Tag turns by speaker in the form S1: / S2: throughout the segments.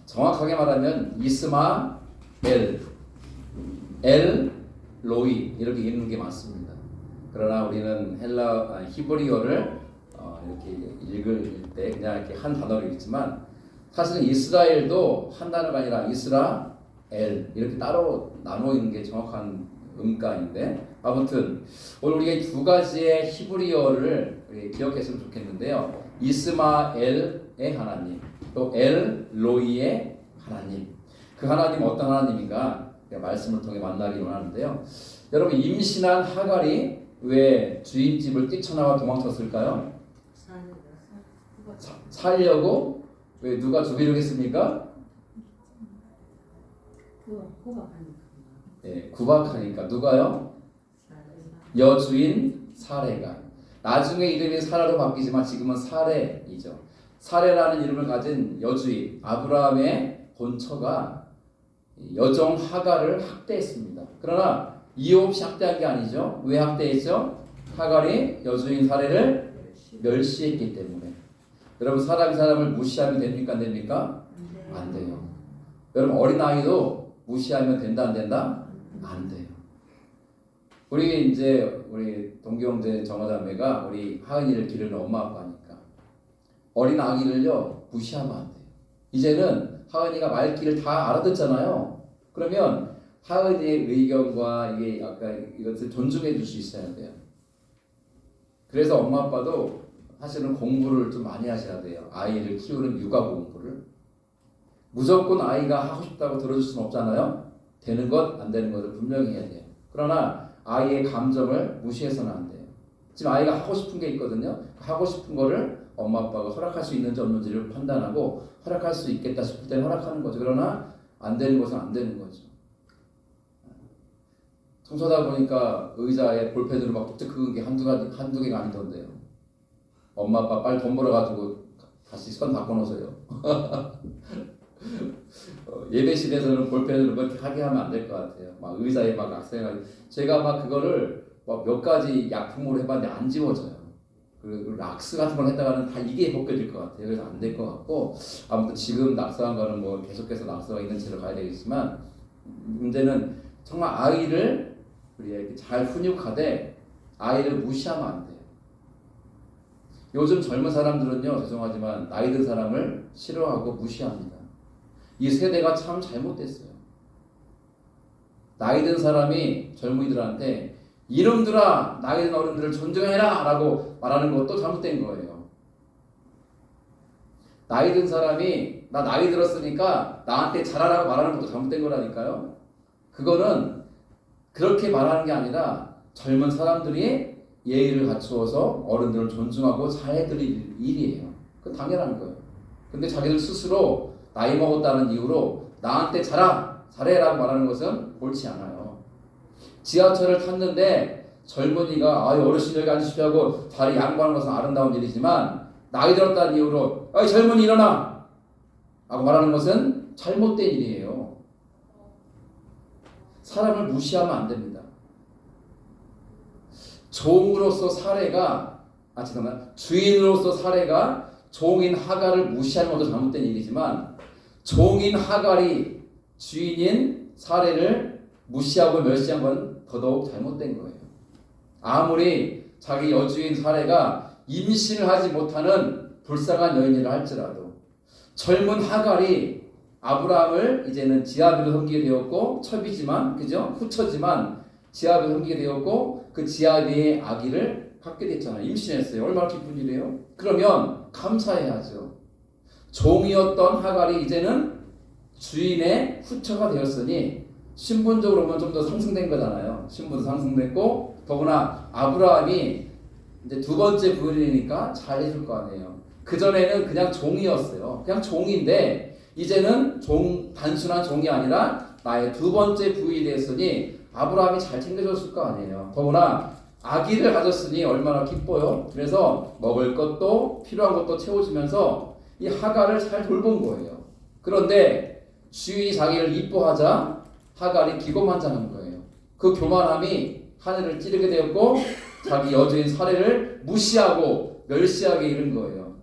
S1: 정확하게 말하면 이스마엘, 엘 로이 이렇게 읽는 게 맞습니다. 그러나 우리는 히브리어를 이렇게 읽을 때 그냥 이렇게 한 단어로 읽지만 사실은 이스라엘도 한 단어가 아니라 이스라엘 이렇게 따로 나눠 있는 게 정확한 음가인데, 아무튼 오늘 우리가 이 두 가지의 히브리어를 기억했으면 좋겠는데요. 이스마엘의 하나님, 또 엘로이의 하나님. 그 하나님 어떤 하나님인가 말씀을 통해 만나기 원하는데요. 여러분, 임신한 하갈이 왜 주인집을 뛰쳐나와 도망쳤을까요? 살려고? 왜 누가 죽이려고 했습니까? 네, 구박하니까. 누가요? 여주인 사레가. 나중에 이름이 사라로 바뀌지만 지금은 사레이죠. 사레라는 이름을 가진 여주인 아브라함의 본처가 여종 하갈을 학대했습니다. 그러나 이유 없이 학대한 게 아니죠. 왜 학대했죠? 하갈이 여주인 사레를 멸시했기 때문에. 여러분, 사람이 사람을 무시하면 됩니까? 안 됩니까? 안 돼요. 여러분, 어린아이도 무시하면 된다 안 된다? 안 돼요. 우리 동경제 정화자매가 우리 하은이를 기르는 엄마 아빠니까 어린 아기를요 무시하면 안 돼요. 이제는 하은이가 말귀를 다 알아듣잖아요. 그러면 하은이의 의견과 이게 아까 이것을 존중해 줄 수 있어야 돼요. 그래서 엄마 아빠도 사실은 공부를 좀 많이 하셔야 돼요. 아이를 키우는 육아 공부를. 무조건 아이가 하고 싶다고 들어줄 수는 없잖아요. 되는 것, 안 되는 것을 분명히 해야 돼요. 그러나 아이의 감정을 무시해서는 안 돼요. 지금 아이가 하고 싶은 게 있거든요. 하고 싶은 거를 엄마 아빠가 허락할 수 있는지 없는지를 판단하고 허락할 수 있겠다 싶을 때는 허락하는 거죠. 그러나 안 되는 것은 안 되는 거죠. 청소하다 보니까 의자에 볼펜으로 막 뚝뚝 그은 게 한두 개가 아니던데요. 엄마 아빠 빨리 돈 벌어가지고 다시 선 바꿔놓으세요. 예배실에서는 볼펜으로 그렇게 하게 하면 안 될 것 같아요. 막 의자에 막 악생하게. 제가 막 그거를 막 몇 가지 약품으로 해봤는데 안 지워져요. 그리고 락스 같은 걸 했다가는 다 이게 벗겨질 것 같아요. 그래서 안 될 것 같고, 아무튼 지금 낙서한 거는 뭐 계속해서 낙서가 있는 채로 가야 되겠지만, 문제는 정말 아이를 우리 잘 훈육하되 아이를 무시하면 안 돼요. 요즘 젊은 사람들은요, 죄송하지만 나이 든 사람을 싫어하고 무시합니다. 이 세대가 참 잘못됐어요. 나이 든 사람이 젊은이들한테 이놈들아, 나이 든 어른들을 존중해라 라고 말하는 것도 잘못된 거예요. 나이 든 사람이 나 나이 들었으니까 나한테 잘하라고 말하는 것도 잘못된 거라니까요. 그거는 그렇게 말하는 게 아니라 젊은 사람들이 예의를 갖추어서 어른들을 존중하고 잘해드릴 일이에요. 그건 당연한 거예요. 근데 자기들 스스로 나이 먹었다는 이유로 나한테 잘해라고 말하는 것은 옳지 않아요. 지하철을 탔는데 젊은이가 어르신 여기 앉으십시오 하고 자리 양보하는 것은 아름다운 일이지만 나이 들었다는 이유로 젊은이 일어나! 라고 말하는 것은 잘못된 일이에요. 사람을 무시하면 안 됩니다. 주인으로서 사례가 종인 하갈을 무시하는 것도 잘못된 일이지만 종인 하갈이 주인인 사례를 무시하고 멸시한 건 더더욱 잘못된 거예요. 아무리 자기 여주인 사례가 임신을 하지 못하는 불쌍한 여인이라 할지라도 젊은 하갈이 아브라함을 이제는 지아비로 섬기게 되었고 첩이지만 그죠? 후처지만 지아비로 섬기게 되었고 그 지아비의 아기를 갖게 됐잖아요. 임신했어요. 얼마나 기쁜 일이에요? 그러면 감사해야죠. 종이었던 하갈이 이제는 주인의 후처가 되었으니 신분적으로 보면 좀 더 상승된 거잖아요. 신분도 상승됐고 더구나 아브라함이 이제 두 번째 부인이니까 잘 해줄 거 아니에요. 그전에는 그냥 종이었어요. 그냥 종인데 이제는 단순한 종이 아니라 나의 두 번째 부인이 됐으니 아브라함이 잘 챙겨줬을 거 아니에요. 더구나 아기를 가졌으니 얼마나 기뻐요. 그래서 먹을 것도 필요한 것도 채워주면서 이 하갈을 잘 돌본 거예요. 그런데 주인이 자기를 이뻐하자 하갈이 기고만장한 거예요. 그 교만함이 하늘을 찌르게 되었고 자기 여주인 사례를 무시하고 멸시하게 이른 거예요.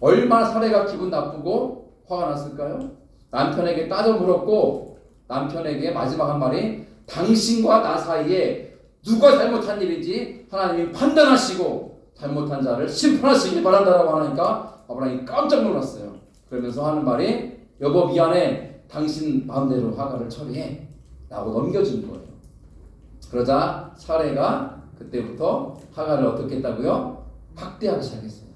S1: 얼마나 사례가 기분 나쁘고 화가 났을까요? 남편에게 따져 물었고 남편에게 마지막 한 말이 당신과 나 사이에 누가 잘못한 일인지 하나님이 판단하시고 잘못한 자를 심판하시길 바란다라고 하니까 아브라함이 깜짝 놀랐어요. 그러면서 하는 말이 여보 미안해 당신 마음대로 하가를 처리해 라고 넘겨준 거예요. 그러자 사레가 그때부터 하가를 어떻게 했다고요? 학대하기 시작했어요.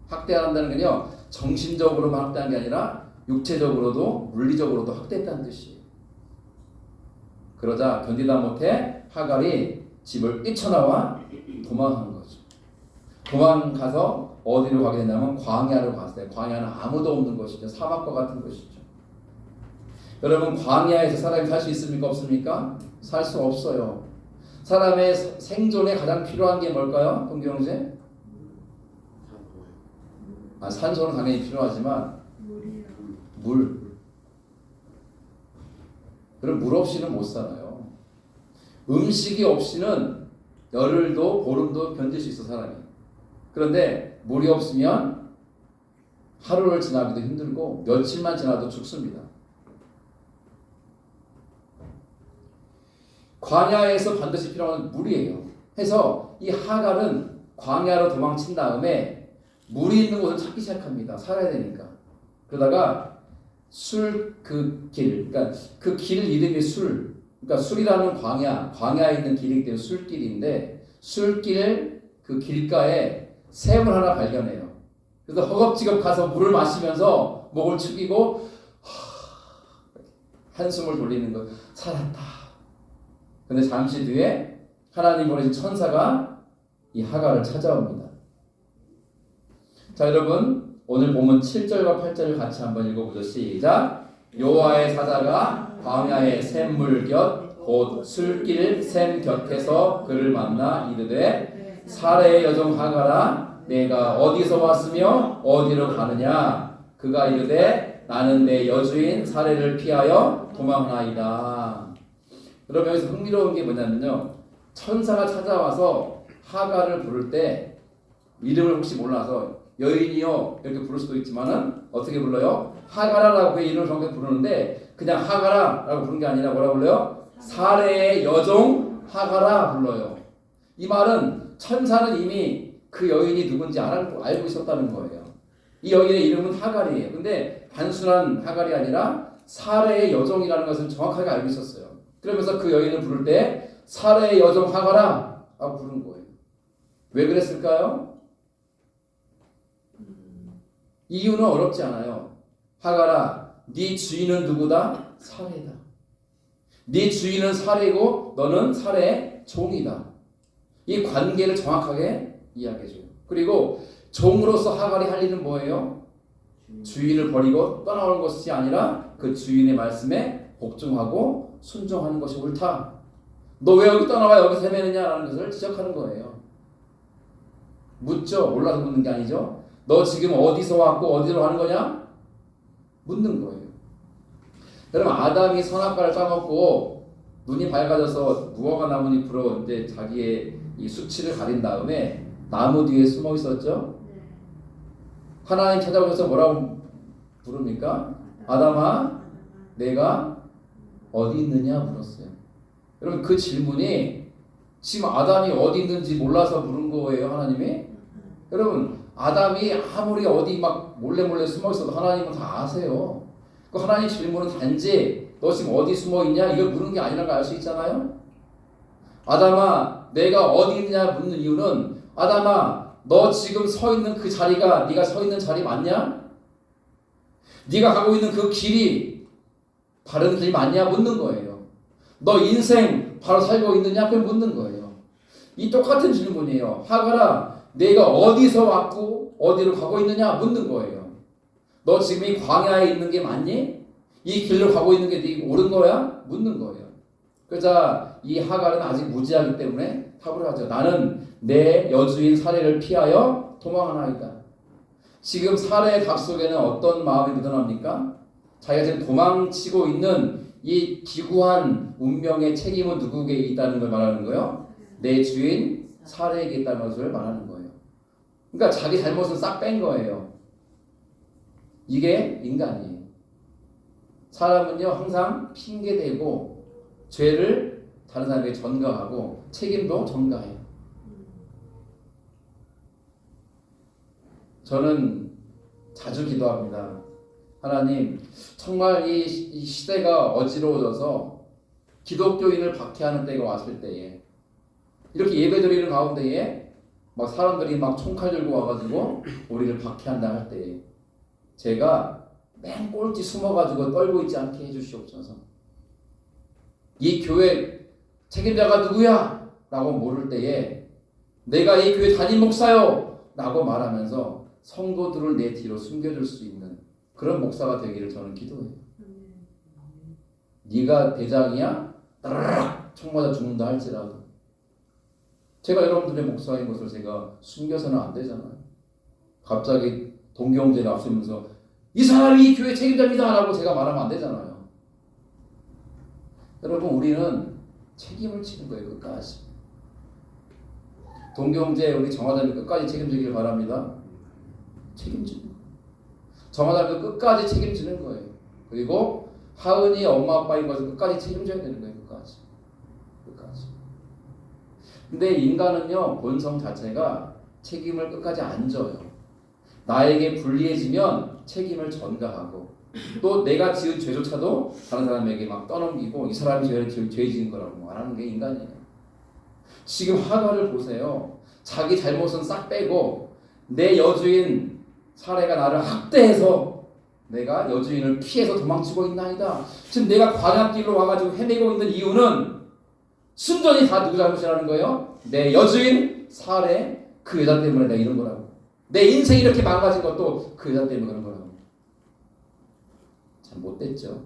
S1: 학대한다는 건요 정신적으로만 학대한 게 아니라 육체적으로도 물리적으로도 학대했다는 뜻이에요. 그러자 견디다 못해 하갈이 집을 뛰쳐나와 도망한 거죠. 도망가서 어디로 가게 됐냐면 광야로 갔어요. 광야는 아무도 없는 곳이죠. 사막과 같은 곳이죠. 여러분 광야에서 사람이 살 수 있습니까? 없습니까? 살 수 없어요. 사람의 생존에 가장 필요한 게 뭘까요? 동기형제? 산소는 당연히 필요하지만 물. 그럼 물 없이는 못 살아요. 음식이 없이는 열흘도 보름도 견딜 수 있어 사람이. 그런데 물이 없으면 하루를 지나기도 힘들고 며칠만 지나도 죽습니다. 광야에서 반드시 필요한 물이에요. 해서 이 하갈은 광야로 도망친 다음에 물이 있는 곳을 찾기 시작합니다. 살아야 되니까. 그러다가 그러니까 그 길 이름이 그러니까 술이라는 광야에 있는 길이기 때문에 술길인데 술길 그 길가에 샘을 하나 발견해요. 그래서 허겁지겁 가서 물을 마시면서 목을 축이고 한숨을 돌리는 거. 살았다. 근데 잠시 뒤에 하나님 보내신 천사가 이 하갈을 찾아옵니다. 자 여러분 오늘 본문 7절과 8절을 같이 한번 읽어보죠. 시작. 여호와의 사자가 광야의 샘물 곁 곧 술길 샘 곁에서 그를 만나 이르되 사레의 여종 하갈아 내가 어디서 왔으며 어디로 가느냐. 그가 이르되 나는 내 여주인 사레를 피하여 도망하나이다. 여러분 여기서 흥미로운 게 뭐냐면요. 천사가 찾아와서 하갈을 부를 때 이름을 혹시 몰라서 여인이요 이렇게 부를 수도 있지만은 어떻게 불러요? 하가라라고 그 이름을 정확히 부르는데 그냥 하가라라고 부르는 게 아니라 뭐라 불러요? 사레의 여종 하가라 불러요. 이 말은 천사는 이미 그 여인이 누군지 알고 있었다는 거예요. 이 여인의 이름은 하갈이에요. 근데 단순한 하갈이 아니라 사레의 여종이라는 것을 정확하게 알고 있었어요. 그러면서 그 여인을 부를 때 사레의 여종 하가라 라고 부른 거예요. 왜 그랬을까요? 이유는 어렵지 않아요. 하갈아, 네 주인은 누구다? 사레다. 네 주인은 사레고 너는 사레의 종이다. 이 관계를 정확하게 이야기해줘요. 그리고 종으로서 하갈이 할 일은 뭐예요? 주인을 버리고 떠나오는 것이 아니라 그 주인의 말씀에 복종하고 순종하는 것이 옳다. 너 왜 여기 떠나와 여기서 헤매느냐라는 것을 지적하는 거예요. 묻죠. 몰라서 묻는 게 아니죠. 너 지금 어디서 왔고 어디로 가는 거냐? 묻는 거예요. 여러분 아담이 선악과를 따먹고 눈이 밝아져서 무화과 나뭇잎으로 이제 자기의 이 수치를 가린 다음에 나무 뒤에 숨어 있었죠. 하나님 찾아오셔서 뭐라고 부릅니까? 아담아, 내가 어디 있느냐 물었어요. 여러분 그 질문이 지금 아담이 어디 있는지 몰라서 물은 거예요, 하나님이? 여러분 아담이 아무리 어디 막 몰래 숨어 있어도 하나님은 다 아세요. 그 하나님 질문은 단지 너 지금 어디 숨어 있냐 이걸 묻는 게 아니라는 걸 알 수 있잖아요. 아담아, 내가 어디 있느냐 묻는 이유는 아담아, 너 지금 서 있는 그 자리가 네가 서 있는 자리 맞냐? 네가 가고 있는 그 길이 바른 길 맞냐 묻는 거예요. 너 인생 바로 살고 있느냐 그걸 묻는 거예요. 이 똑같은 질문이에요. 하갈아, 내가 어디서 왔고 어디로 가고 있느냐 묻는 거예요. 너 지금 이 광야에 있는 게 맞니? 이 길로 가고 있는 게 네 옳은 거야? 묻는 거예요. 그러자 이 하갈은 아직 무지하기 때문에 답을 하죠. 나는 내 여주인 사레를 피하여 도망하나이다. 지금 사레의 답 속에는 어떤 마음이 묻어납니까? 자기가 지금 도망치고 있는 이 기구한 운명의 책임은 누구에게 있다는 걸 말하는 거예요? 내 주인 사레에게 있다는 것을 말하는 거예요. 그러니까 자기 잘못은 싹 뺀 거예요. 이게 인간이에요. 사람은요 항상 핑계대고 죄를 다른 사람에게 전가하고 책임도 전가해요. 저는 자주 기도합니다. 하나님, 정말 이 시대가 어지러워져서 기독교인을 박해하는 때가 왔을 때에 이렇게 예배드리는 가운데에 막 사람들이 막 총칼 들고 와가지고 우리를 박해한다 할 때에 제가 맨 꼴찌 숨어가지고 떨고 있지 않게 해주시옵소서. 이 교회 책임자가 누구야? 라고 물을 때에 내가 이 교회 담임 목사요! 라고 말하면서 성도들을 내 뒤로 숨겨줄 수 있는 그런 목사가 되기를 저는 기도해요. 네가 대장이야? 따라락 총 맞아 죽는다 할지라도 제가 여러분들의 목사인 것을 제가 숨겨서는 안 되잖아요. 갑자기 동경제를 앞세우면서 이 사람이 이 교회 책임자입니다 라고 제가 말하면 안 되잖아요. 여러분 우리는 책임을 지는 거예요. 끝까지. 동경제 우리 정화자님 끝까지 책임지길 바랍니다. 책임지는 거예요. 정화자님도 끝까지 책임지는 거예요. 그리고 하은이 엄마 아빠인 것을 끝까지 책임져야 되는 거예요. 끝까지. 근데 인간은요 본성 자체가 책임을 끝까지 안 져요. 나에게 불리해지면 책임을 전가하고 또 내가 지은 죄조차도 다른 사람에게 막 떠넘기고 이 사람이 죄 지은 거라고 말하는 게 인간이에요. 지금 하가를 보세요. 자기 잘못은 싹 빼고 내 여주인 사례가 나를 학대해서 내가 여주인을 피해서 도망치고 있나이다. 지금 내가 광야길로 와가지고 헤매고 있는 이유는 순전히 다 누구 잘못이라는 거예요? 내 여주인 사례 그 여자 때문에 내가 이런 거라고. 내 인생이 이렇게 망가진 것도 그 여자 때문에 그런 거라고. 참 못됐죠.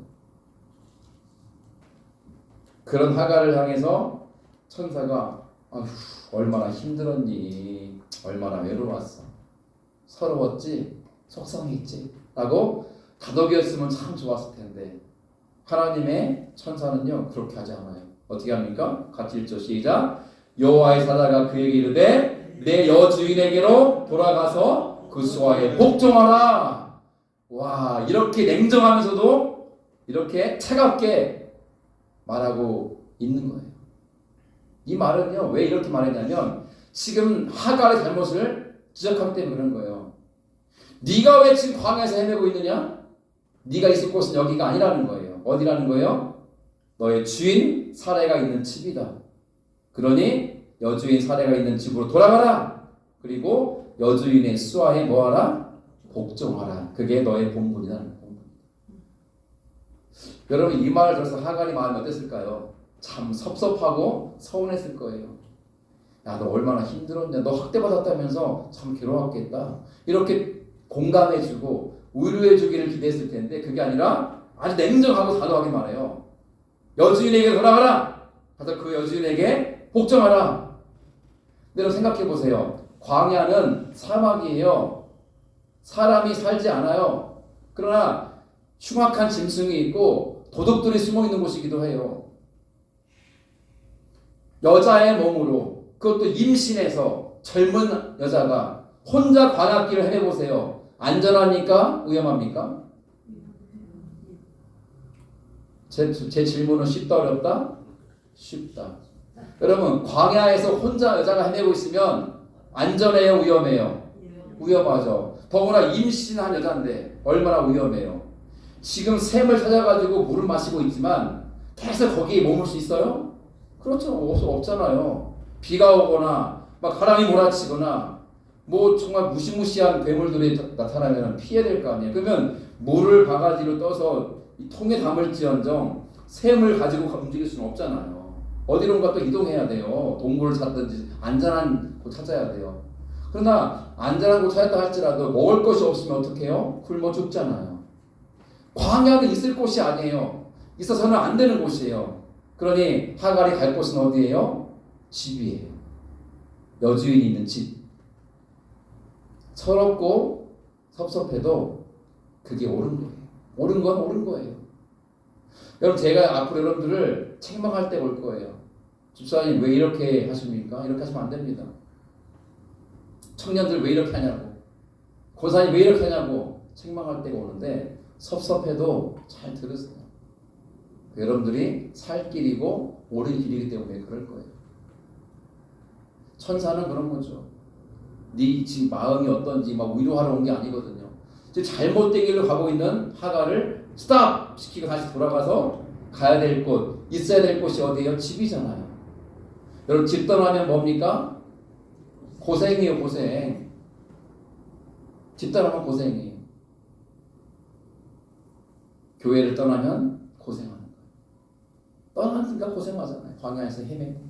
S1: 그런 하가를 향해서 천사가 아휴 얼마나 힘들었니, 얼마나 외로웠어, 서러웠지, 속상했지 라고 다독였으면 참 좋았을 텐데 하나님의 천사는요 그렇게 하지 않아요. 어떻게 합니까? 같이 읽죠. 시작. 여호와의 사자가 그에게 이르되 내 여주인에게로 돌아가서 그 수하에 복종하라. 와, 이렇게 냉정하면서도 이렇게 차갑게 말하고 있는 거예요. 이 말은요 왜 이렇게 말했냐면 지금 하갈의 잘못을 지적하기 때문에 그런 거예요. 네가 왜 지금 광야에서 헤매고 있느냐? 네가 있을 곳은 여기가 아니라는 거예요. 어디라는 거예요? 너의 주인 사례가 있는 집이다. 그러니 여주인 사례가 있는 집으로 돌아가라. 그리고 여주인의 수하에 뭐하라? 복종하라. 그게 너의 본분이다. 여러분 이 말을 들어서 하갈이 마음이 어땠을까요? 참 섭섭하고 서운했을 거예요. 야, 너 얼마나 힘들었냐. 너 학대받았다면서 참 괴로웠겠다. 이렇게 공감해주고 위로해주기를 기대했을 텐데 그게 아니라 아주 냉정하고 단호하게 말해요. 여주인에게 돌아가라. 가서 그 여주인에게 복종하라. 근데 여러분 생각해보세요. 광야는 사막이에요. 사람이 살지 않아요. 그러나 흉악한 짐승이 있고 도둑들이 숨어있는 곳이기도 해요. 여자의 몸으로 그것도 임신해서 젊은 여자가 혼자 광야길을 헤매보세요. 안전합니까? 위험합니까? 제 질문은 쉽다 어렵다? 쉽다. 여러분 광야에서 혼자 여자가 헤매고 있으면 안전해요? 위험해요? 위험하죠. 더구나 임신한 여자인데 얼마나 위험해요. 지금 샘을 찾아가지고 물을 마시고 있지만 계속 거기에 머물 수 있어요? 그렇죠. 없잖아요. 비가 오거나 막 바람이 몰아치거나 뭐 정말 무시무시한 괴물들이 나타나면 피해야 될 거 아니에요. 그러면 물을 바가지로 떠서 이 통에 담을지언정 샘을 가지고 움직일 수는 없잖아요. 어디론가 또 이동해야 돼요. 동굴을 찾든지 안전한 곳 찾아야 돼요. 그러나 안전한 곳 찾았다 할지라도 먹을 것이 없으면 어떡해요? 굶어 죽잖아요. 광야는 있을 곳이 아니에요. 있어서는 안 되는 곳이에요. 그러니 하갈이 갈 곳은 어디예요? 집이에요. 여주인이 있는 집. 서럽고 섭섭해도 그게 옳은 거예요. 옳은 건 옳은 거예요. 여러분 제가 앞으로 여러분들을 책망할 때 올 거예요. 집사님 왜 이렇게 하십니까? 이렇게 하시면 안 됩니다. 청년들 왜 이렇게 하냐고, 고사님 왜 이렇게 하냐고 책망할 때가 오는데 섭섭해도 잘 들으세요. 여러분들이 살 길이고 옳은 길이기 때문에 그럴 거예요. 천사는 그런 거죠. 네 지금 마음이 어떤지 막 위로하러 온 게 아니거든요. 지금 잘못된 길로 가고 있는 하가를 스탑 시키고 다시 돌아가서 가야 될 곳, 있어야 될 곳이 어디예요? 집이잖아요. 여러분 집 떠나면 뭡니까? 고생이에요, 고생. 집 떠나면 고생이에요. 교회를 떠나면 고생하는 거예요. 떠나니까 고생하잖아요. 광야에서 헤매고.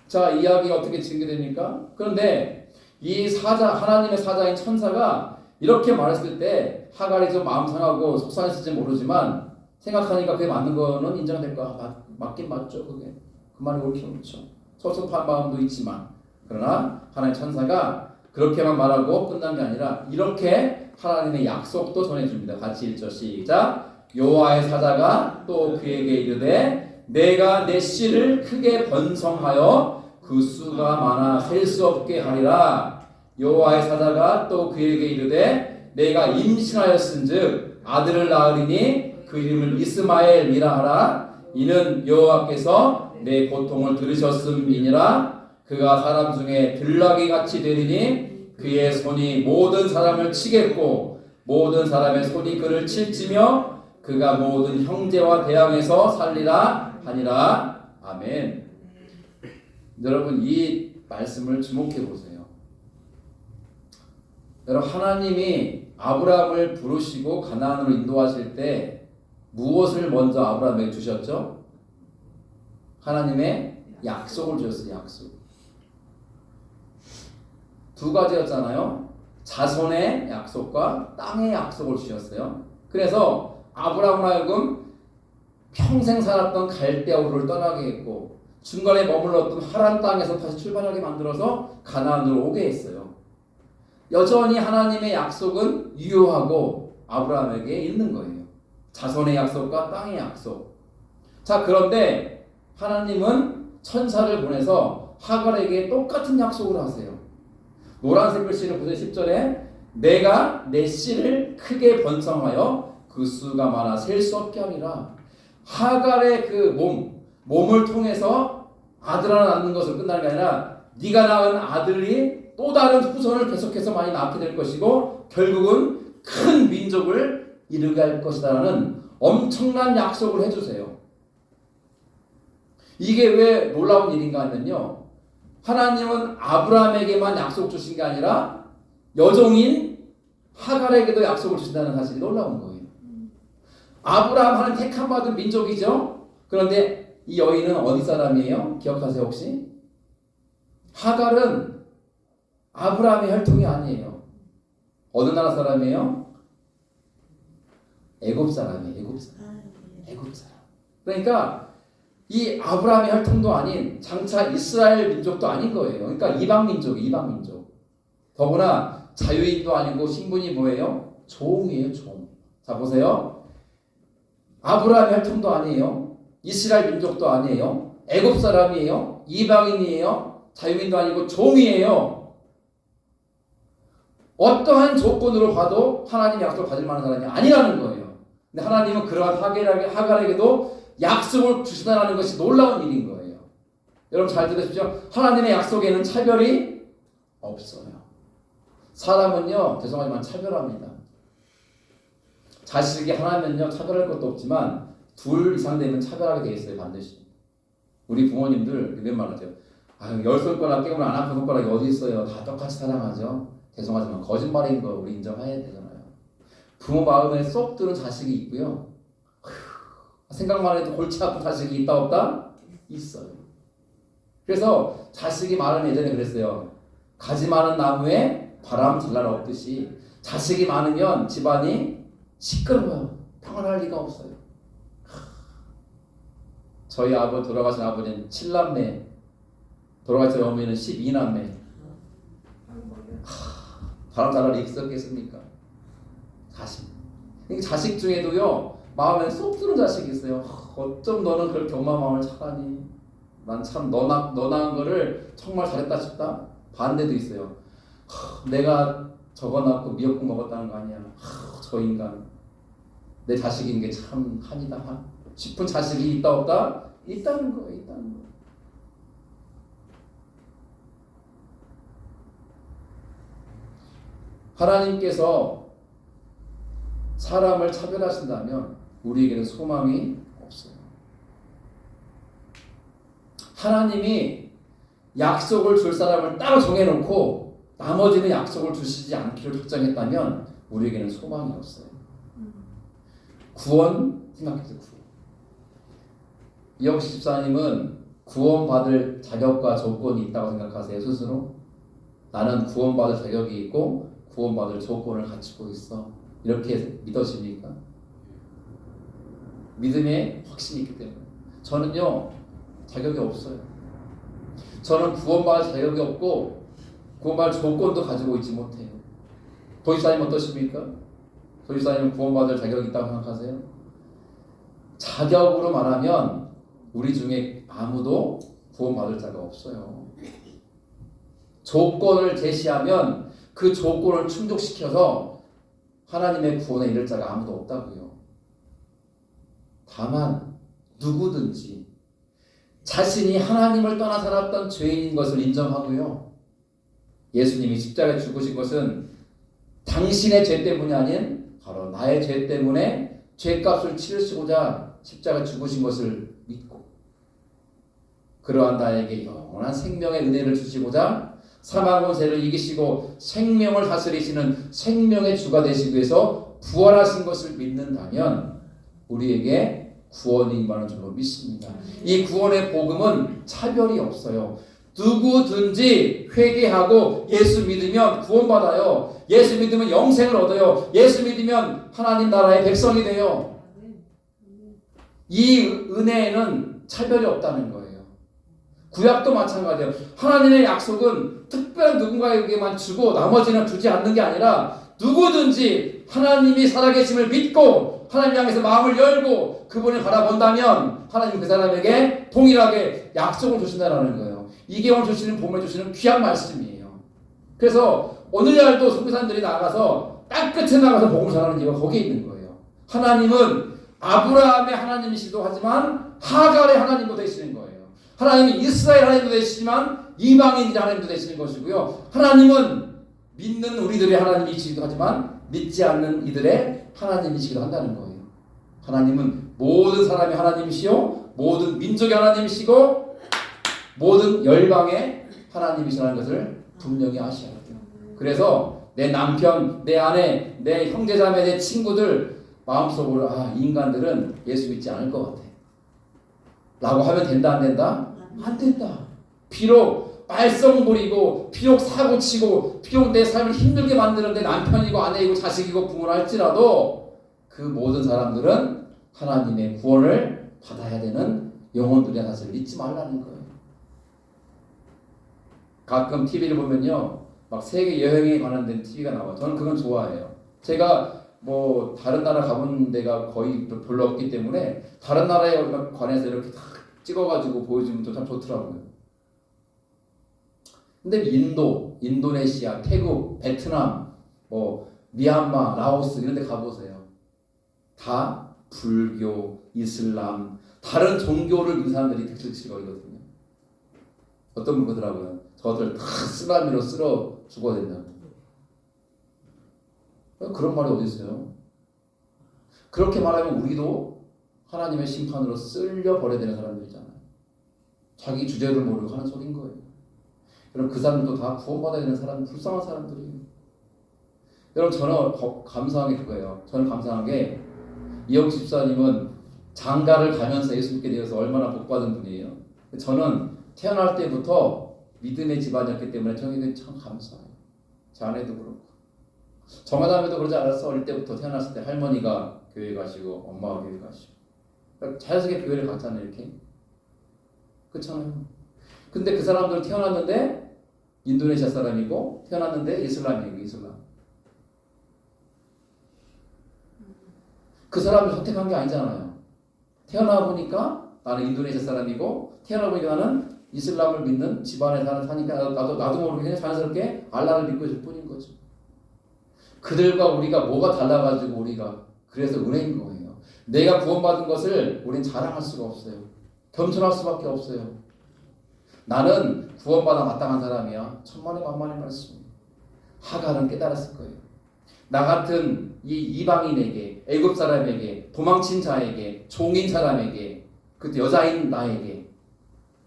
S1: 자, 이야기가 어떻게 전개됩니까? 그런데 이 사자, 하나님의 사자인 천사가 이렇게 말했을 때 하갈이 좀 마음 상하고 속상했을지 모르지만 생각하니까 그게 맞는 거는 인정될 거야. 맞긴 맞죠, 그게. 그 말이 옳긴 옳죠. 섭섭한 마음도 있지만 그러나 하나님의 천사가 그렇게만 말하고 끝난 게 아니라 이렇게 하나님의 약속도 전해줍니다. 같이 1절 시작. 여호와의 사자가 또 그에게 이르되 내가 내 씨를 크게 번성하여 그 수가 많아 셀 수 없게 하리라. 여호와의 사자가 또 그에게 이르되 내가 임신하였은즉 아들을 낳으리니 그 이름을 이스마엘이라 하라. 이는 여호와께서 내 고통을 들으셨음이니라. 그가 사람 중에 들나귀 같이 되리니 그의 손이 모든 사람을 치겠고 모든 사람의 손이 그를 칠지며 그가 모든 형제와 대항해서 살리라 하니라. 아멘. 여러분 이 말씀을 주목해 보세요. 여러분 하나님이 아브라함을 부르시고 가나안으로 인도하실 때 무엇을 먼저 아브라함에게 주셨죠? 하나님의 약속을 주셨어요. 약속. 두 가지였잖아요. 자손의 약속과 땅의 약속을 주셨어요. 그래서 아브라함으로 하여금 평생 살았던 갈대아우를 떠나게 했고 중간에 머물렀던 하란 땅에서 다시 출발하게 만들어서 가나안으로 오게 했어요. 여전히 하나님의 약속은 유효하고 아브라함에게 있는 거예요. 자손의 약속과 땅의 약속. 자, 그런데 하나님은 천사를 보내서 하갈에게 똑같은 약속을 하세요. 노란색 글씨를 보세요. 10절에 내가 내 씨를 크게 번성하여 그 수가 많아 셀 수 없게 하리라. 하갈의 그 몸을 통해서 아들 하나 낳는 것으로 끝나는 게 아니라 네가 낳은 아들이 또 다른 후손을 계속해서 많이 낳게 될 것이고 결국은 큰 민족을 이루게 할 것이다라는 엄청난 약속을 해주세요. 이게 왜 놀라운 일인가 하면요, 하나님은 아브라함에게만 약속 주신 게 아니라 여종인 하갈에게도 약속을 주신다는 사실이 놀라운 거예요. 아브라함 하나님 택함 받은 민족이죠. 그런데 이 여인은 어디 사람이에요? 기억하세요 혹시? 하갈은 아브라함의 혈통이 아니에요. 어느 나라 사람이에요? 애굽 사람이에요. 애굽 사람. 애굽 사람. 그러니까 이 아브라함의 혈통도 아닌 장차 이스라엘 민족도 아닌 거예요. 그러니까 이방 민족이 이방 민족. 더구나 자유인도 아니고 신분이 뭐예요? 종이에요, 종. 자 보세요. 아브라함의 혈통도 아니에요. 이스라엘 민족도 아니에요. 애굽 사람이에요. 이방인이에요. 자유인도 아니고 종이에요. 어떠한 조건으로 봐도 하나님 약속을 받을 만한 사람이 아니라는 거예요. 근데 하나님은 그러한 하갈에게도 약속을 주신다는 것이 놀라운 일인 거예요. 여러분 잘 들으십시오. 하나님의 약속에는 차별이 없어요. 사람은요, 죄송하지만 차별합니다. 자식이 하나면요 차별할 것도 없지만 둘 이상 되면 차별하게 돼 있어요. 반드시. 우리 부모님들 이런 말 하죠. 아유, 열 손가락 깨우면 안 아픈 손가락이 어디 있어요. 다 똑같이 사랑하죠. 죄송하지만 거짓말인 거 우리 인정해야 되잖아요. 부모 마음에 쏙 드는 자식이 있고요. 생각만 해도 골치 아픈 자식이 있다 없다? 있어요. 그래서 자식이 많은 예전에 그랬어요. 가지 많은 나무에 바람 잘 날 없듯이 자식이 많으면 집안이 시끄러워요. 평안할 리가 없어요. 저희 돌아가신 아버지는 7남매, 돌아가신 어머니는 12남매. 바람 잘 날 일이 있었겠습니까? 자식 중에도요, 마음에 쏙 드는 자식이 있어요. 어쩜 너는 그렇게 엄마 마음을 착하니? 난 참 너 낳은 거를 정말 잘했다 싶다. 반대도 있어요. 내가 적어놨고 미역국 먹었다는 거 아니야. 저 인간 내 자식인 게 참 한이다 한 싶은 자식이 있다 없다? 있다는 거예요. 있다는 거. 하나님께서 사람을 차별하신다면 우리에게는 소망이 없어요. 하나님이 약속을 줄 사람을 따로 정해놓고 나머지는 약속을 주시지 않기로 결정했다면 우리에게는 소망이 없어요. 구원 생각해보세요. 구원. 이영식 집사님은 구원받을 자격과 조건이 있다고 생각하세요? 스스로? 나는 구원받을 자격이 있고 구원받을 조건을 갖추고 있어. 이렇게 믿어집니까? 믿음에 확신이 있기 때문에. 저는요 자격이 없어요. 저는 구원받을 자격이 없고 구원받을 조건도 가지고 있지 못해요. 도지사님 어떠십니까? 도지사님은 구원받을 자격이 있다고 생각하세요? 자격으로 말하면 우리 중에 아무도 구원받을 자가 없어요. 조건을 제시하면 그 조건을 충족시켜서 하나님의 구원에 이를 자가 아무도 없다고요. 다만 누구든지 자신이 하나님을 떠나 살았던 죄인인 것을 인정하고요. 예수님이 십자가에 죽으신 것은 당신의 죄 때문이 아닌 바로 나의 죄 때문에 죄값을 치르시고자 십자가에 죽으신 것을 믿고 그러한 나에게 영원한 생명의 은혜를 주시고자 사망 권세를 이기시고 생명을 다스리시는 생명의 주가 되시기 위해서 부활하신 것을 믿는다면 우리에게 구원이 임하는 줄로 믿습니다. 이 구원의 복음은 차별이 없어요. 누구든지 회개하고 예수 믿으면 구원받아요. 예수 믿으면 영생을 얻어요. 예수 믿으면 하나님 나라의 백성이 돼요. 이 은혜에는 차별이 없다는 거예요. 구약도 마찬가지예요. 하나님의 약속은 특별한 누군가에게만 주고 나머지는 주지 않는 게 아니라 누구든지 하나님이 살아계심을 믿고 하나님 향해서 마음을 열고 그분을 바라본다면 하나님 그 사람에게 동일하게 약속을 주신다는 거예요. 이게 오늘 주시는 복음을 주시는 귀한 말씀이에요. 그래서 오늘날도 선교사님들이 나가서 땅끝에 나가서 복음을 전하는 이유가 거기에 있는 거예요. 하나님은 아브라함의 하나님이시기도 하지만 하갈의 하나님도 되시는 거예요. 하나님이 이스라엘 하나님도 되시지만 이방인들의 하나님도 되시는 것이고요. 하나님은 믿는 우리들의 하나님이시기도 하지만 믿지 않는 이들의 하나님이시기도 한다는 거예요. 하나님은 모든 사람의 하나님이시요 모든 민족의 하나님이시고 모든 열방의 하나님이시라는 것을 분명히 아셔야 돼요. 그래서 내 남편, 내 아내, 내 형제자매, 내 친구들 마음속으로 이 인간들은 예수 믿지 않을 것 같아 라고 하면 된다 안 된다? 안 된다. 비록 말썽 부리고 비록 사고치고 비록 내 삶을 힘들게 만드는 내 남편이고 아내이고 자식이고 부모라 할지라도 그 모든 사람들은 하나님의 구원을 받아야 되는 영혼들이라는 사실을 믿지 말라는 거예요. 가끔 TV를 보면요 막 세계 여행에 관한 TV가 나와요. 저는 그건 좋아해요. 제가 뭐 다른 나라 가본 데가 거의 별로 없기 때문에 다른 나라에 관해서 이렇게 딱 찍어가지고 보여주면 또 참 좋더라고요. 근데 인도, 인도네시아, 태국, 베트남, 뭐 미얀마, 라오스 이런 데 가보세요. 다 불교, 이슬람, 다른 종교를 믿는 사람들이 대체적이거든요. 어떤 분 그러더라고요. 저들 다 쓰라미로 쓸어 죽어야 된다고. 그런 말이 어디 있어요? 그렇게 말하면 우리도 하나님의 심판으로 쓸려 버려야 되는 사람들이잖아요. 자기 주제를 모르고 하는 소리인 거예요. 여러분 그 사람들도 다 구원받아야 되는 사람, 불쌍한 사람들이에요. 여러분 저는 감사한 게 그거예요. 저는 감사한 게 이영식 집사님은 장가를 가면서 예수 믿게 되어서 얼마나 복받은 분이에요. 저는 태어날 때부터 믿음의 집안이었기 때문에 저에게 참 감사해요. 제 아내도 그렇고 정하다음에도 그러지 않았어. 어릴 때부터 태어났을 때 할머니가 교회 가시고 엄마가 교회 가시고 그러니까 자연스럽게 교회를 갔잖아요. 이렇게 그렇잖아요. 근데 그 사람들은 태어났는데 인도네시아 사람이고 태어났는데 이슬람이고 이슬람. 그 사람을 선택한 게 아니잖아요. 태어나 보니까 나는 인도네시아 사람이고 태어나 보니까 나는 이슬람을 믿는 집안에 사니까 나도 모르게 그냥 자연스럽게 알라를 믿고 있을 뿐인 거죠. 그들과 우리가 뭐가 달라가지고 우리가 그래서 은혜인 거예요. 내가 구원받은 것을 우리는 자랑할 수가 없어요. 겸손할 수밖에 없어요. 나는 구원받아 마땅한 사람이야. 천만의 만만의 말씀. 하갈은 깨달았을 거예요. 나 같은 이 이방인에게, 애굽 사람에게, 도망친 자에게, 종인 사람에게, 그때 여자인 나에게,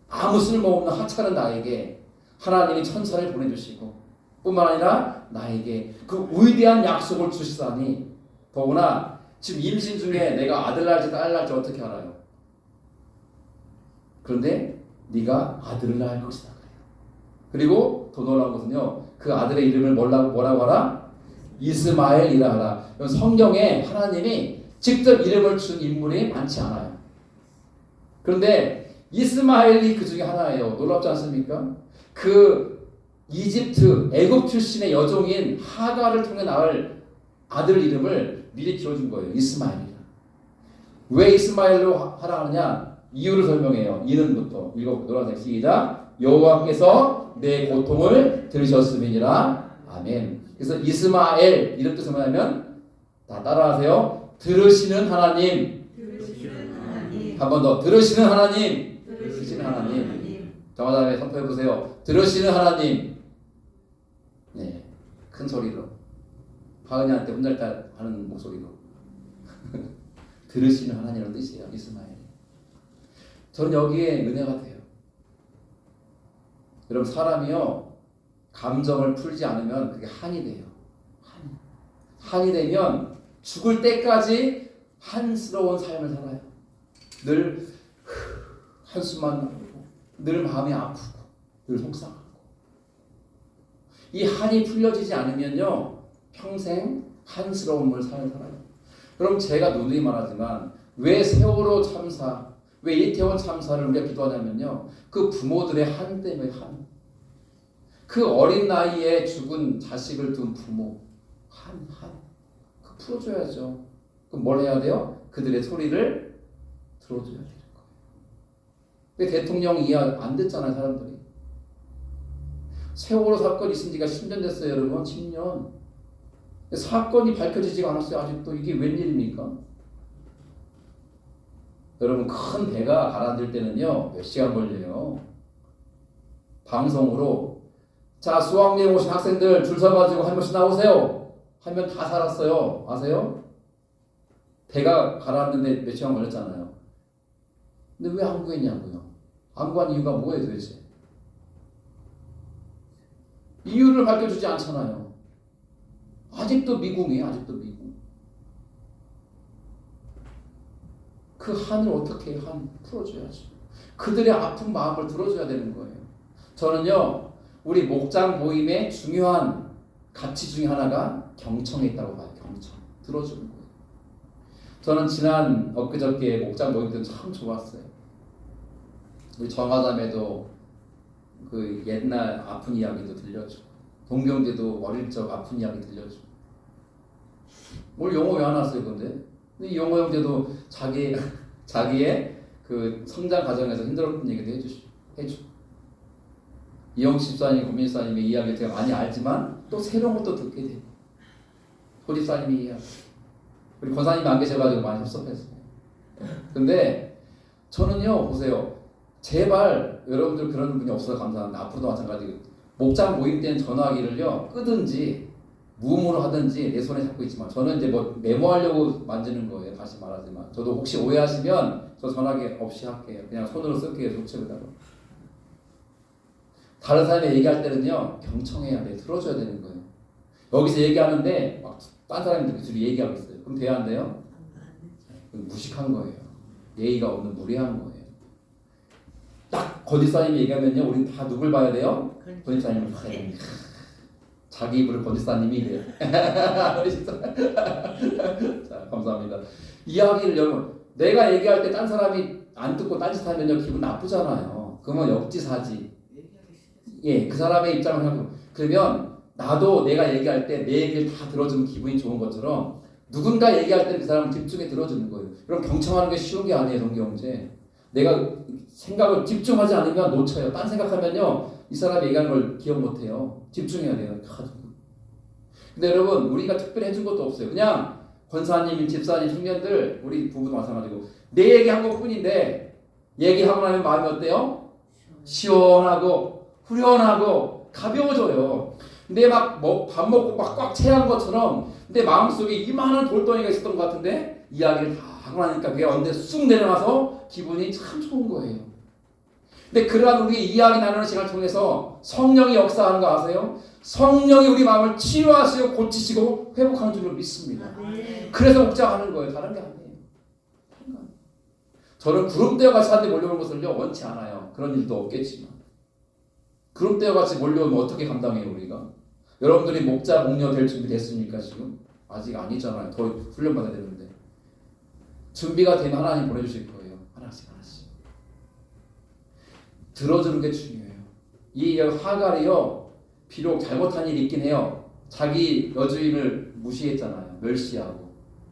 S1: 아무 쓸모없는 하찮은 나에게 하나님이 천사를 보내주시고 뿐만 아니라 나에게 그 위대한 약속을 주시다니. 더구나 지금 임신 중에 내가 아들 날지 딸 날지 어떻게 알아요? 그런데 네가 아들을 낳을 것이다. 그리고 더 놀라운 것은요, 그 아들의 이름을 뭐라고 하라? 이스마엘이라 하라. 성경에 하나님이 직접 이름을 준 인물이 많지 않아요. 그런데 이스마엘이 그 중에 하나예요. 놀랍지 않습니까? 그 이집트 애굽 출신의 여종인 하갈을 통해 낳을 아들 이름을 미리 지어준 거예요. 이스마엘이라. 왜 이스마엘로 하라 하느냐? 이유를 설명해요. 이는부터 읽어 노란색 시작. 여호와께서 내 고통을 들으셨음이니라. 아멘. 그래서 이스마엘 이름 뜻은 뭐냐면 다 따라하세요. 들으시는 하나님. 한 번 더. 들으시는 하나님. 들으시는 하나님. 정화자매 선포해 보세요. 들으시는 하나님. 네, 큰 소리로. 하은이한테 혼날 때 하는 목소리로. 들으시는 하나님이라는 뜻이에요. 이스마엘. 저는 여기에 은혜가 돼요. 여러분 사람이요 감정을 풀지 않으면 그게 한이 돼요. 한이 되면 죽을 때까지 한스러운 삶을 살아요. 늘 한숨만 나오고 늘 마음이 아프고 늘 속상하고 이 한이 풀려지지 않으면요 평생 한스러움을 살아요. 그럼 제가 누누이 말하지만 왜 세월호 참사 왜 이태원 참사를 우리가 기도하냐면요 그 부모들의 한 때문에 그 어린 나이에 죽은 자식을 둔 부모 그 풀어줘야죠. 그럼 뭘 해야 돼요? 그들의 소리를 들어줘야 되는 거예요. 왜 대통령 이해 안 됐잖아요 사람들이. 세월호 사건이 있은 지가 10년 됐어요 여러분. 10년. 사건이 밝혀지지가 않았어요 아직도. 이게 웬일입니까? 여러분 큰 배가 가라앉을 때는요 몇 시간 걸려요. 방송으로 자 수학여행 오신 학생들 줄 서가지고 한 명씩 나오세요 하면 다 살았어요. 아세요? 배가 가라앉는데 몇 시간 걸렸잖아요. 근데 왜 안 구했냐고요. 안 구한 이유가 뭐예요 도대체. 이유를 밝혀주지 않잖아요. 아직도 미궁이에요. 아직도 미궁. 그 한을 어떻게 한 풀어줘야지. 그들의 아픈 마음을 들어줘야 되는 거예요. 저는요 우리 목장 모임의 중요한 가치 중에 하나가 경청에 있다고 봐요. 경청. 들어주는 거예요. 저는 지난 엊그저께 목장 모임 때 참 좋았어요. 우리 정화자매도 그 옛날 아픈 이야기도 들려주고 동경대도 어릴 적 아픈 이야기 들려주고 오늘 영어 왜 안 왔어요 근데? 이 영어 형제도 자기의 그 성장 과정에서 힘들었던 얘기도 해주고 이영식 집사님, 고민 집사님의 이야기를 제가 많이 알지만 또 새로운 것도 듣게 되고 고 집사님의 이야기 우리 권사님이 안 계셔가지고 많이 섭섭했어요. 근데 저는요 보세요 제발 여러분들 그런 분이 없어서 감사합니다. 앞으로도 마찬가지고 목장 모임 때는 전화기를요 끄든지 무음으로 하든지 내 손에 잡고 있지만 저는 이제 뭐 메모하려고 만지는 거예요. 다시 말하지만 저도 혹시 오해하시면 저 전화기 없이 할게요. 그냥 손으로 쓸게요. 속책에다가. 다른 사람이 얘기할 때는요 경청해야 돼요. 들어줘야 되는 거예요. 여기서 얘기하는데 막 딴 사람들이 둘이 얘기하고 있어요. 그럼 돼야 안 돼요? 무식한 거예요. 예의가 없는 무례한 거예요. 딱 권지사님이 얘기하면요 우린 다 누굴 봐야 돼요? 권지사님을 봐야 됩니다. 자기 입으로 권지사님이 돼요. 자 감사합니다. 이야기를 여러분 내가 얘기할 때 딴 사람이 안 듣고 딴짓하면요 기분 나쁘잖아요. 그러면 역지사지. 예, 그 사람의 입장을 하고 그러면 나도 내가 얘기할 때 내 얘기를 다 들어주면 기분이 좋은 것처럼 누군가 얘기할 때 그 사람을 집중해 들어주는 거예요. 그럼 경청하는 게 쉬운 게 아니에요, 동기 형제. 내가 생각을 집중하지 않으면 놓쳐요. 딴 생각하면요 이 사람이 얘기하는 걸 기억 못해요. 집중해야 돼요. 근데 여러분 우리가 특별히 해준 것도 없어요. 그냥 권사님, 집사님, 청년들 우리 부부도 마찬가지고 내 얘기한 것뿐인데 얘기하고 나면 마음이 어때요? 시원하고 후련하고 가벼워져요. 근데 막 밥 먹고 막 꽉 채한 것처럼 내 마음속에 이만한 돌덩이가 있었던 것 같은데 이야기를 다 하고 나니까 그게 언제 쑥 내려가서 기분이 참 좋은 거예요. 근데 그러한 우리 이야기 나누는 시간을 통해서 성령이 역사하는 거 아세요? 성령이 우리 마음을 치유하시고 고치시고 회복하는 줄로 믿습니다. 그래서 목장하는 거예요. 다른 게 아니에요. 저는 구름대와 같이 한데 몰려오는 것을요 원치 않아요. 그런 일도 없겠지만 구름대와 같이 몰려오면 어떻게 감당해요 우리가? 여러분들이 목자, 목녀 될 준비 됐습니까 지금? 아직 아니잖아요. 더 훈련받아야 되는데 준비가 되면 하나님 보내주실 거예요. 하나씩 하나씩 들어주는 게 중요해요. 이 하갈이요 비록 잘못한 일이 있긴 해요. 자기 여주인을 무시했잖아요. 멸시하고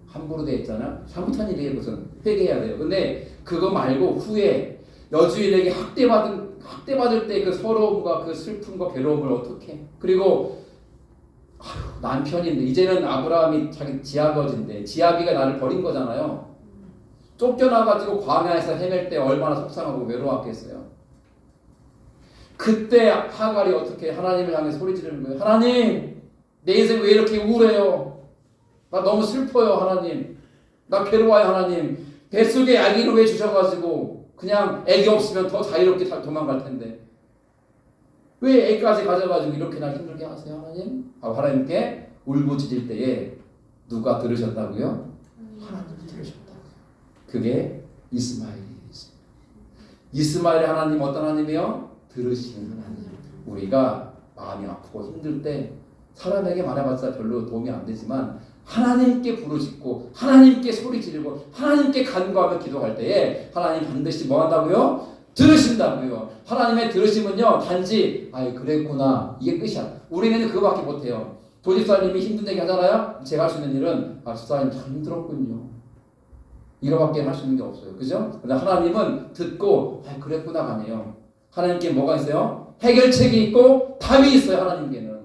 S1: 함부로 대했잖아요. 잘못한 일이에요. 무슨 회개해야 돼요. 근데 그거 말고 후에 여주인에게 학대받을 때 그 서러움과 그 슬픔과 괴로움을 어떻게 해? 그리고 남편인데 이제는 아브라함이 자기 지아버지인데 지아비가 나를 버린 거잖아요. 쫓겨나가지고 광야에서 헤맬 때 얼마나 속상하고 외로웠겠어요. 그때 하갈이 어떻게 하나님을 향해 소리 지르는 거예요. 하나님 내 인생 왜 이렇게 우울해요. 나 너무 슬퍼요 하나님. 나 괴로워요 하나님. 뱃속에 아기를 왜 주셔가지고 그냥 아기 없으면 더 자유롭게 도망갈 텐데 왜 애까지 가져가지고 이렇게 나 힘들게 하세요 하나님? 하나님께 울부짖을 때에 누가 들으셨다고요? 하나님이 들으셨다고요. 그게 이스마엘이에요. 이스마엘의 하나님 어떤 하나님이요? 들으시는 하나님. 우리가 마음이 아프고 힘들 때 사람에게 말해봤자 별로 도움이 안 되지만 하나님께 부르짖고 하나님께 소리 지르고 하나님께 간구하며 기도할 때에 하나님 반드시 뭐 한다고요? 들으신다고요. 하나님의 들으심은요 단지 아이 그랬구나 이게 끝이야. 우리는 그거밖에 못해요. 도집사님이 힘든 얘기 하잖아요. 제가 할 수 있는 일은 집사님 참 힘들었군요. 이거밖에 할 수 있는 게 없어요. 그죠? 근데 하나님은 듣고 아 그랬구나가 아니에요. 하나님께 뭐가 있어요? 해결책이 있고 답이 있어요. 하나님께는.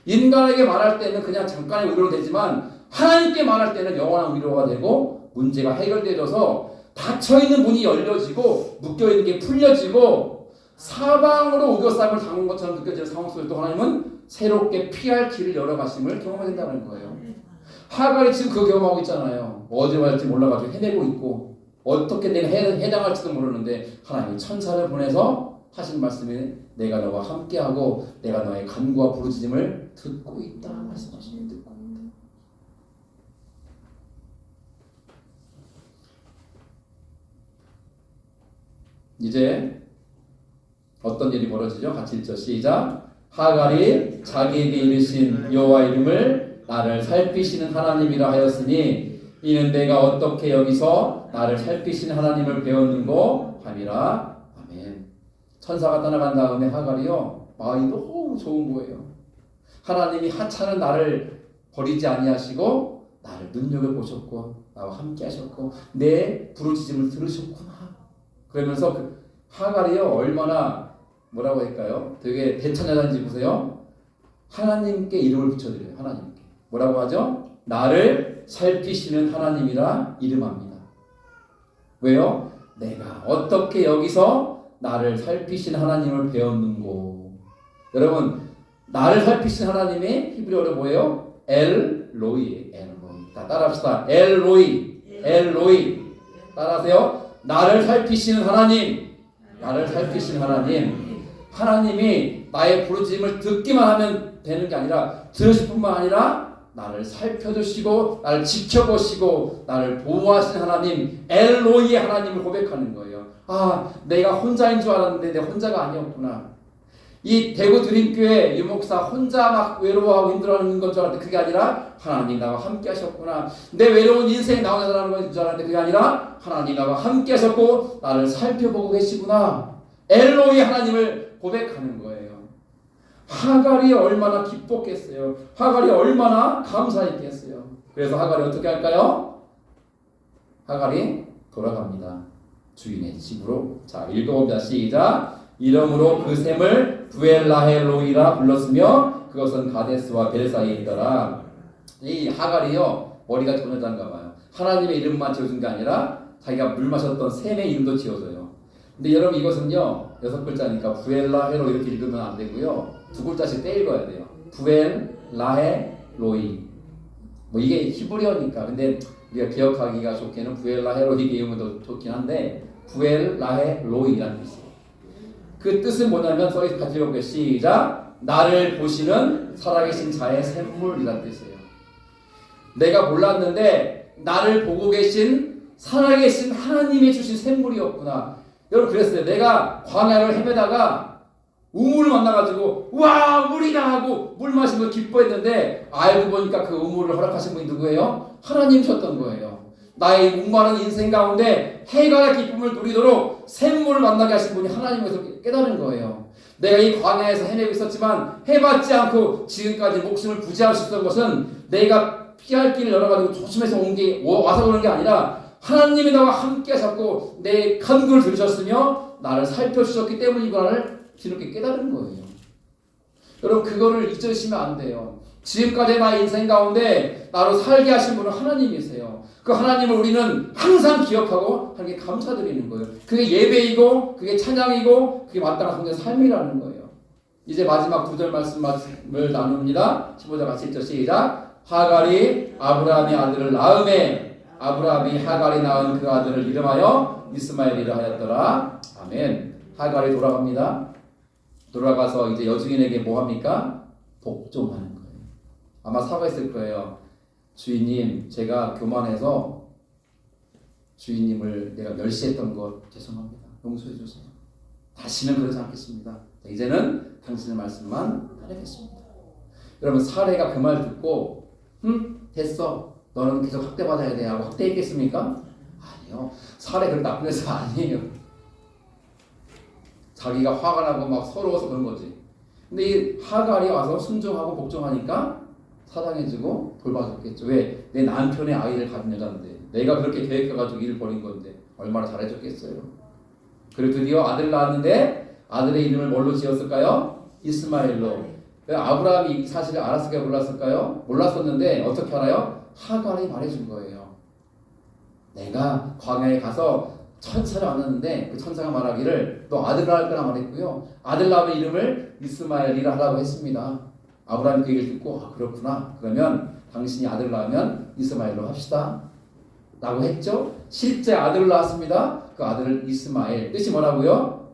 S1: 인간에게 말할 때는 그냥 잠깐의 위로로 되지만 하나님께 말할 때는 영원한 위로가 되고 문제가 해결되어서 닫혀있는 문이 열려지고 묶여있는 게 풀려지고 사방으로 우겨싸임을 당한 것처럼 느껴지는 상황 속에 또 하나님은 새롭게 피할 길을 열어가심을 경험해야 된다는 거예요. 하갈이 지금 그 경험하고 있잖아요. 어디로 갈지 몰라가지고 헤매고 있고 어떻게 내가 해당할지도 모르는데 하나님이 천사를 보내서 하신 말씀이 내가 너와 함께하고 내가 너의 간구와 부르짖음을 듣고 있다 말씀하시니 듣고 있다. 이제 어떤 일이 벌어지죠? 같이 읽죠. 시작. 하갈이 자기에게 이르신 여호와 이름을 나를 살피시는 하나님이라 하였으니 이는 내가 어떻게 여기서 나를 살피시는 하나님을 배웠는고 함이라. 아멘. 천사가 떠나간 다음에 하갈이요 마음이 너무 좋은 거예요. 하나님이 하찮은 나를 버리지 아니하시고 나를 눈여겨보셨고 나와 함께 하셨고 내 부르짖음을 들으셨구나. 그러면서 그 하갈이요 얼마나 뭐라고 할까요? 되게 대처자인지 보세요. 하나님께 이름을 붙여드려요. 하나님께 뭐라고 하죠? 나를 살피시는 하나님이라 이름합니다. 왜요? 내가 어떻게 여기서 나를 살피신 하나님을 배웠는고. 여러분 나를 살피신 하나님이 히브리어로 뭐예요? 엘로이. 엘로이. 따라합시다. 엘로이. 엘로이. 따라하세요. 나를 살피시는 하나님. 나를 살피시는 하나님. 하나님이 나의 부르짖음을 듣기만 하면 되는 게 아니라 들으실 뿐만 아니라 나를 살펴주시고 나를 지켜보시고 나를 보호하시는 하나님 엘로이의 하나님을 고백하는 거예요. 아 내가 혼자인 줄 알았는데 내가 혼자가 아니었구나. 이 대구 드림교회 유목사 혼자 막 외로워하고 힘들어하는 건 줄 알았는데 그게 아니라 하나님 나와 함께 하셨구나. 내 외로운 인생 나 혼자 살아가는 건 줄 알았는데 그게 아니라 하나님 나와 함께 하셨고 나를 살펴보고 계시구나. 엘로이 하나님을 고백하는 거예요. 하갈이 얼마나 기뻤겠어요. 하갈이 얼마나 감사했겠어요. 그래서 하갈이 어떻게 할까요? 하갈이 돌아갑니다. 주인의 집으로. 자 읽어봅니다. 시작. 이러므로 그 샘을 부엘라헬로이라 불렀으며 그것은 가데스와 벨 사이에 있더라. 이 하갈이요 머리가 전여자인가 봐요. 하나님의 이름만 지어준 게 아니라 자기가 물 마셨던 샘의 이름도 지어줘요. 근데 여러분 이것은요 6글자니까 부엘라 헤로 이렇게 읽으면 안 되고요 2글자씩 떼 읽어야 돼요. 부엘 라헤 로이. 뭐 이게 히브리어니까 근데 우리가 기억하기가 좋게는 부엘 라헤 로이 이름은 더 좋긴 한데 부엘 라헤 로이라는 뜻이에요. 그 뜻은 뭐냐면 서희 같이 읽어볼게요. 시작. 나를 보시는 살아계신 자의 샘물이라는 뜻이에요. 내가 몰랐는데 나를 보고 계신 살아계신 하나님이 주신 샘물이었구나. 여러분 그랬어요. 내가 광야를 헤매다가 우물을 만나가지고 와 물이다 하고 물 마시면 기뻐했는데 알고 보니까 그 우물을 허락하신 분이 누구예요? 하나님이셨던 거예요. 나의 목마른 인생 가운데 해갈의 기쁨을 누리도록 샘물을 만나게 하신 분이 하나님에서 깨달은 거예요. 내가 이 광야에서 헤매고 있었지만 해받지 않고 지금까지 목숨을 부지할 수 있었던 것은 내가 피할 길을 열어가지고 조심해서 와서 그런 게 아니라 하나님이 나와 함께 하셨고 내 간구를 들으셨으며 나를 살펴주셨기 때문이구나를 뒤늦게 깨달은 거예요. 여러분 그거를 잊으시면 안 돼요. 지금까지 나의 인생 가운데 나로 살게 하신 분은 하나님이세요. 그 하나님을 우리는 항상 기억하고 하나님께 감사드리는 거예요. 그게 예배이고 그게 찬양이고 그게 마땅한 성도의 삶이라는 거예요. 이제 마지막 9절 말씀을 나눕니다. 15절 같이 읽죠. 시작. 하갈이 아브라함의 아들을 낳음에 아브라함이 하갈이 낳은 그 아들을 이름하여 이스마엘이라 하였더라. 아멘. 하갈이 돌아갑니다. 돌아가서 이제 여주인에게 뭐 합니까? 복종하는 거예요. 아마 사과했을 거예요. 주인님, 제가 교만해서 주인님을 내가 멸시했던 것 죄송합니다. 용서해 주세요. 다시는 그러지 않겠습니다. 이제는 당신의 말씀만 따르겠습니다. 여러분 사례가 그 말 듣고 됐어. 너는 계속 학대받아야 돼 하고 학대했겠습니까? 아니요. 사례 그런 나쁜 회사 아니에요. 자기가 화가 나고 막 서러워서 그런 거지. 근데 이 하갈이 와서 순종하고 복종하니까 사랑해주고 돌봐줬겠죠. 왜? 내 남편의 아이를 가진 여자인데 내가 그렇게 계획해가지고 일을 벌인 건데 얼마나 잘해줬겠어요. 그리고 드디어 아들 낳았는데 아들의 이름을 뭘로 지었을까요? 이스마엘로. 아브라함이 이 사실을 알았을까요? 몰랐을까요? 몰랐었는데 어떻게 알아요? 하갈이 말해준 거예요. 내가 광야에 가서 천사를 만났는데 그 천사가 말하기를 너 아들 낳을 거라 말했고요. 아들 낳으면 이름을 이스마엘이라 하라고 했습니다. 아브라함이 그 얘기를 듣고 아 그렇구나. 그러면 당신이 아들 낳으면 이스마엘로 합시다. 라고 했죠. 실제 아들을 낳았습니다. 그 아들을 이스마엘. 뜻이 뭐라고요?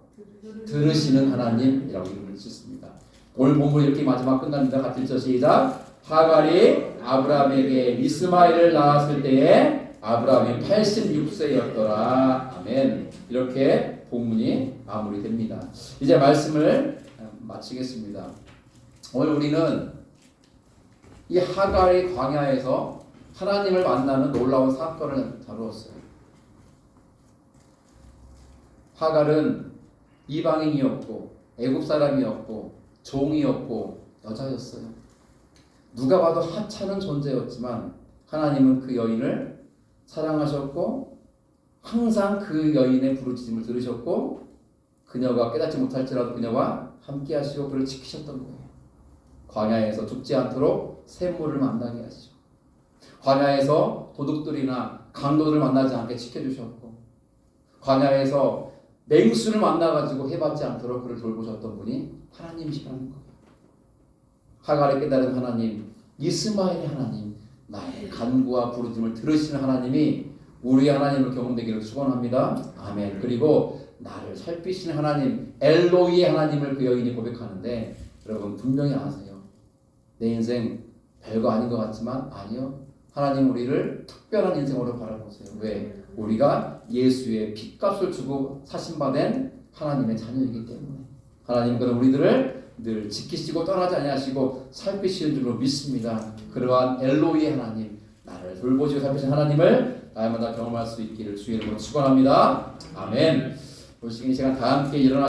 S1: 들으시는 하나님이라고 이름을 짓습니다. 오늘 본문 이렇게 마지막 끝납니다. 같이 읽죠. 시작. 하갈이 아브라함에게 이스마엘을 낳았을 때에 아브라함이 86세였더라. 아멘. 이렇게 본문이 마무리됩니다. 이제 말씀을 마치겠습니다. 오늘 우리는 이 하갈의 광야에서 하나님을 만나는 놀라운 사건을 다루었어요. 하갈은 이방인이었고 애굽 사람이었고 종이었고 여자였어요. 누가 봐도 하찮은 존재였지만 하나님은 그 여인을 사랑하셨고 항상 그 여인의 부르짖음을 들으셨고 그녀가 깨닫지 못할지라도 그녀와 함께 하시고 그를 지키셨던 거예요. 광야에서 죽지 않도록 샘물을 만나게 하시죠. 광야에서 도둑들이나 강도들을 만나지 않게 지켜주셨고 광야에서 맹수를 만나가지고 해받지 않도록 그를 돌보셨던 분이 하나님이시라는 거예요. 하갈이 깨달은 하나님, 이스마엘의 하나님, 나의 간구와 부르짖음을 들으시는 하나님이 우리 하나님을 경험되기를 축원합니다. 아멘. 그리고 나를 살피시는 하나님, 엘로이의 하나님을 그 여인이 고백하는데 여러분 분명히 아세요. 내 인생 별거 아닌 것 같지만 아니요. 하나님 우리를 특별한 인생으로 바라보세요. 왜? 우리가 예수의 핏값을 주고 사신받은 하나님의 자녀이기 때문에 하나님은 우리들을 늘 지키시고 떠나지 아니하시고 살피시는 줄로 믿습니다. 그러한 엘로이의 하나님, 나를 돌보시고 살피시는 하나님을 날마다 경험할 수 있기를 주의 이름으로 축원합니다. 아멘. 올 시간 다 함께 일어나